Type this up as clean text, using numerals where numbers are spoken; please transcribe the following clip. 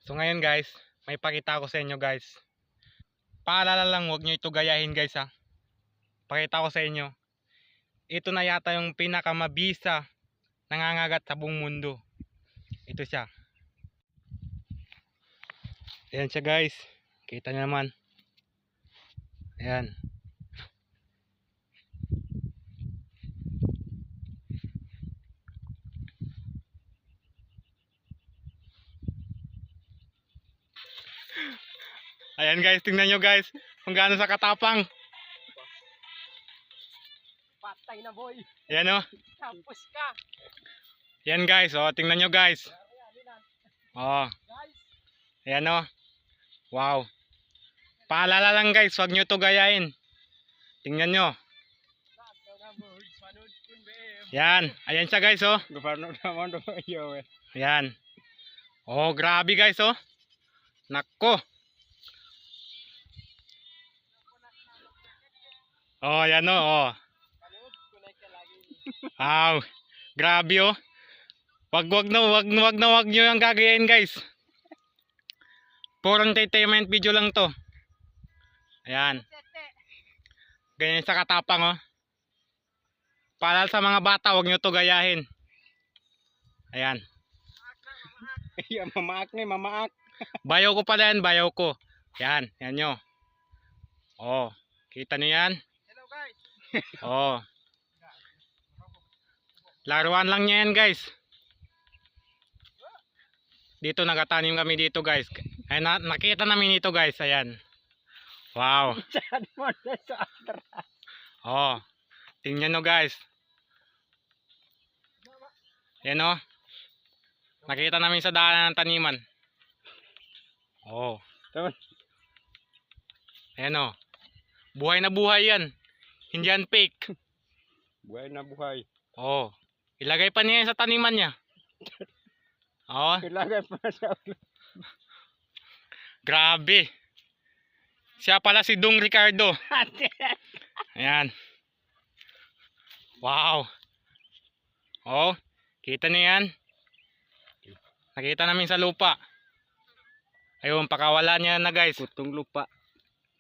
So ngayon guys, may pakita ko sa inyo guys. Paalala lang, huwag nyo ito gayahin guys ha. Pakita ko sa inyo. Ito na yata yung pinakamabisa nangangagat sa buong mundo. Ito siya. Ayan siya guys. Kita nyo naman. Ayan. Ayan guys, tingnan nyo guys kung gaano sa katapang. Patay na boy. Ayan o. Tapos ka. Ayan guys, oh, tingnan nyo guys. Oh. Ayan o. Wow. Paalala lang guys, huwag nyo ito gayahin. Tingnan nyo. Yan. Ayan siya guys oh. Ayan. Oh, grabe guys oh. Nako. Oh, ayan oh. Wow. Grabe oh. Wag nyo yung gagayahin guys. Puro entertainment video lang to. Ayan. Ganyan sa katapang oh. Para sa mga bata, wag nyo to gayahin. Ayan. Mamaak na, mamaak. Bayaw ko pala yan, bayaw ko. Yan, yan nyo. Oh, kita nyo yan? Hello guys. Oh. Laruan lang niya yan guys. Dito nagatanim kami dito guys. Ay, nakita namin ito guys, ayan. Wow. Oh. Tingnan nyo guys. Yan o. Nakita namin sa daanan ng taniman. Oh. Ayan o. Buhay na buhay yan. Hindi yan fake. Buhay na buhay. Oh. Ilagay pa niya yan sa taniman niya. Oh. Ilagay pa sa ulo. Grabe. Siya pala si Dong Ricardo. Ayan. Wow. Oh. Kita niyo yan? Nakita namin sa lupa. Ayun, pakawala niya na guys. Putong lupa.